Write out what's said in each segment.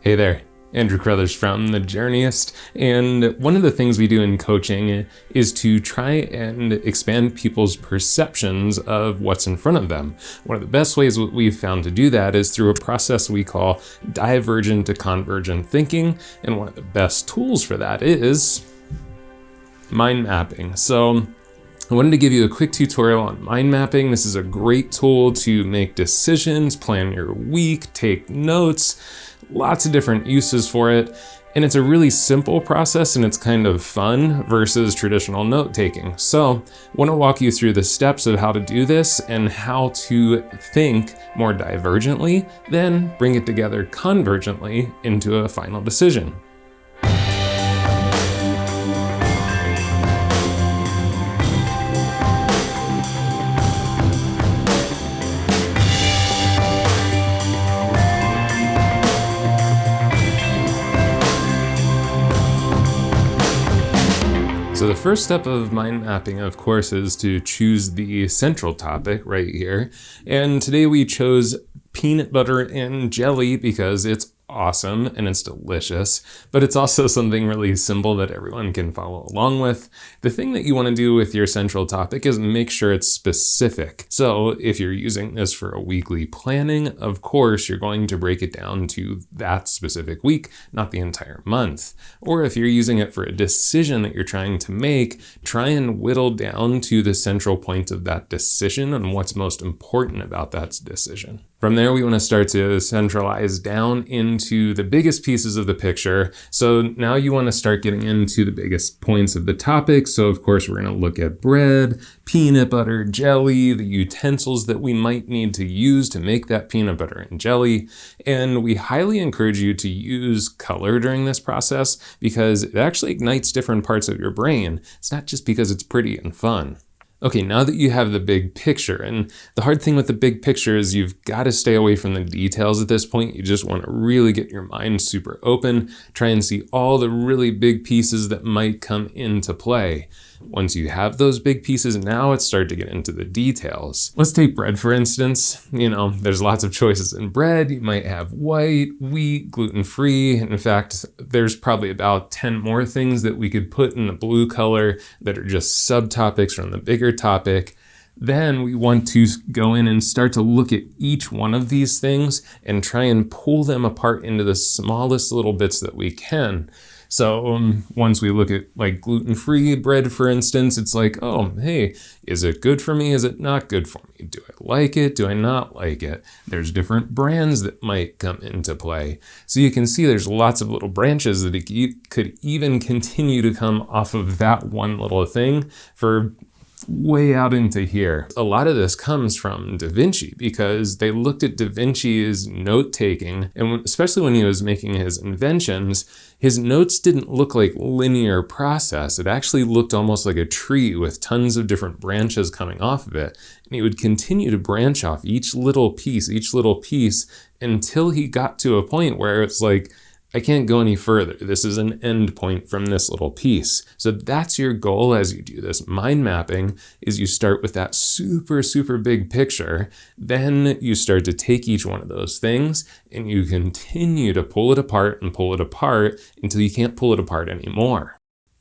Hey there, Andrew Crothers from The Journeyist, and one of the things we do in coaching is to try and expand people's perceptions of what's in front of them. One of the best ways we've found to do that is through a process we call Divergent to Convergent thinking, and one of the best tools for that is mind mapping. So I wanted to give you a quick tutorial on mind mapping. This is a great tool to make decisions, plan your week, take notes, lots of different uses for it. And it's a really simple process and it's kind of fun versus traditional note taking. So I want to walk you through the steps of how to do this and how to think more divergently, then bring it together convergently into a final decision. So the first step of mind mapping, of course, is to choose the central topic right here. And today we chose peanut butter and jelly because it's awesome and it's delicious, but it's also something really simple that everyone can follow along with. The thing that you want to do with your central topic is make sure it's specific. So if you're using this for a weekly planning, of course, you're going to break it down to that specific week, not the entire month. Or if you're using it for a decision that you're trying to make, try and whittle down to the central point of that decision and what's most important about that decision. From there, we want to start to centralize down into the biggest pieces of the picture. So now you want to start getting into the biggest points of the topic. So of course, we're going to look at bread, peanut butter, jelly, the utensils that we might need to use to make that peanut butter and jelly. And we highly encourage you to use color during this process because it actually ignites different parts of your brain. It's not just because it's pretty and fun. Okay, now that you have the big picture, and the hard thing with the big picture is you've got to stay away from the details at this point. You just want to really get your mind super open, try and see all the really big pieces that might come into play. Once you have those big pieces, now it's start to get into the details. Let's take bread, for instance. There's lots of choices in bread. You might have white, wheat, gluten-free. In fact, there's probably about 10 more things that we could put in the blue color that are just subtopics from the bigger topic. Then we want to go in and start to look at each one of these things and try and pull them apart into the smallest little bits that we can. So once we look at like gluten-free bread, for instance, it's like, oh, hey, is it good for me? Is it not good for me? Do I like it? Do I not like it? There's different brands that might come into play. So you can see there's lots of little branches that it could even continue to come off of that one little thing for way out into here. A lot of this comes from Da Vinci because they looked at Da Vinci's note-taking, and especially when he was making his inventions, his notes didn't look like linear process. It actually looked almost like a tree with tons of different branches coming off of it. And he would continue to branch off each little piece until he got to a point where it's like, I can't go any further. This is an end point from this little piece. So that's your goal as you do this mind mapping, is you start with that super, super big picture. Then you start to take each one of those things and you continue to pull it apart until you can't pull it apart anymore.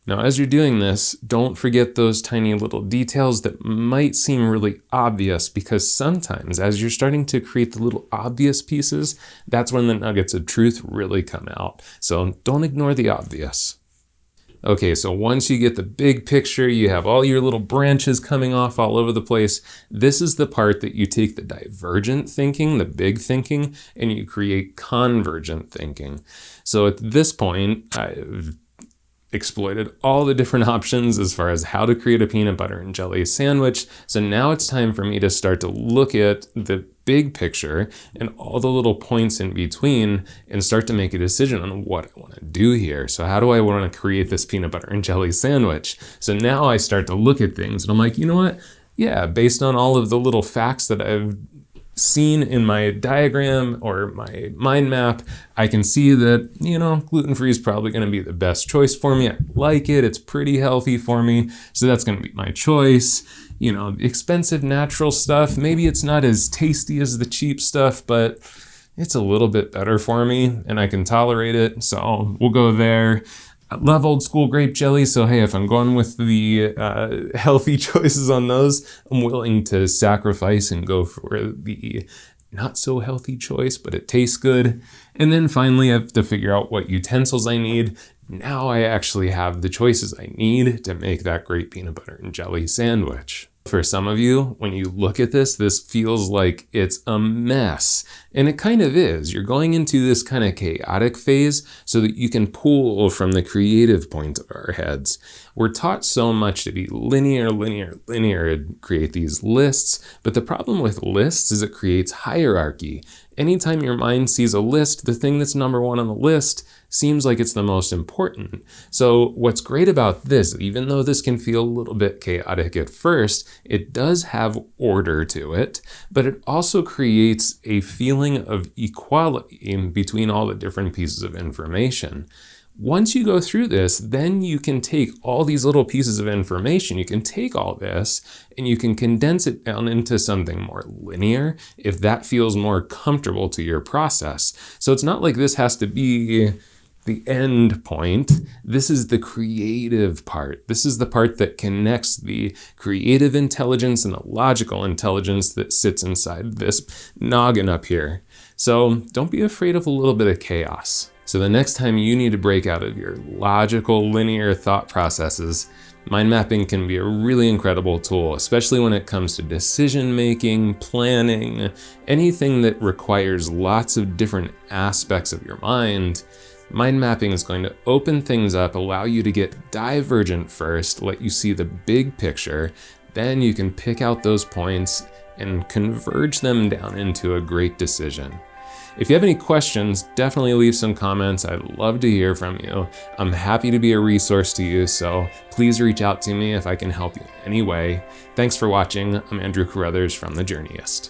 Now, as you're doing this, don't forget those tiny little details that might seem really obvious, because sometimes as you're starting to create the little obvious pieces, that's when the nuggets of truth really come out. So don't ignore the obvious. Okay, so once you get the big picture, you have all your little branches coming off all over the place. This is the part that you take the divergent thinking, the big thinking, and you create convergent thinking. So at this point, I've exploited all the different options as far as how to create a peanut butter and jelly sandwich. So now it's time for me to start to look at the big picture and all the little points in between and start to make a decision on what I want to do here. So how do I want to create this peanut butter and jelly sandwich? So now I start to look at things and I'm like, you know what? Yeah, based on all of the little facts that I've seen in my diagram or my mind map, I can see that, gluten-free is probably going to be the best choice for me. I like it. It's pretty healthy for me. So that's going to be my choice. Expensive natural stuff, maybe it's not as tasty as the cheap stuff, but it's a little bit better for me and I can tolerate it. So we'll go there. I love old school grape jelly, so hey, if I'm going with the healthy choices on those, I'm willing to sacrifice and go for the not so healthy choice, but it tastes good. And then finally, I have to figure out what utensils I need. Now I actually have the choices I need to make that great peanut butter and jelly sandwich. For some of you, when you look at this, this feels like it's a mess. And it kind of is. You're going into this kind of chaotic phase so that you can pull from the creative point of our heads. We're taught so much to be linear, and create these lists. But the problem with lists is it creates hierarchy. Anytime your mind sees a list, the thing that's number one on the list seems like it's the most important. So what's great about this, even though this can feel a little bit chaotic at first, it does have order to it, but it also creates a feeling of equality between all the different pieces of information. Once you go through this, then you can take all these little pieces of information, you can take all this and you can condense it down into something more linear if that feels more comfortable to your process. So it's not like this has to be the end point. This is the creative part. This is the part that connects the creative intelligence and the logical intelligence that sits inside this noggin up here. So don't be afraid of a little bit of chaos. So the next time you need to break out of your logical, linear thought processes, mind mapping can be a really incredible tool, especially when it comes to decision making, planning, anything that requires lots of different aspects of your mind. Mind mapping is going to open things up, allow you to get divergent first, let you see the big picture, then you can pick out those points and converge them down into a great decision. If you have any questions, definitely leave some comments. I'd love to hear from you. I'm happy to be a resource to you, so please reach out to me if I can help you in any way. Thanks for watching. I'm Andrew Carruthers from The Journeyist.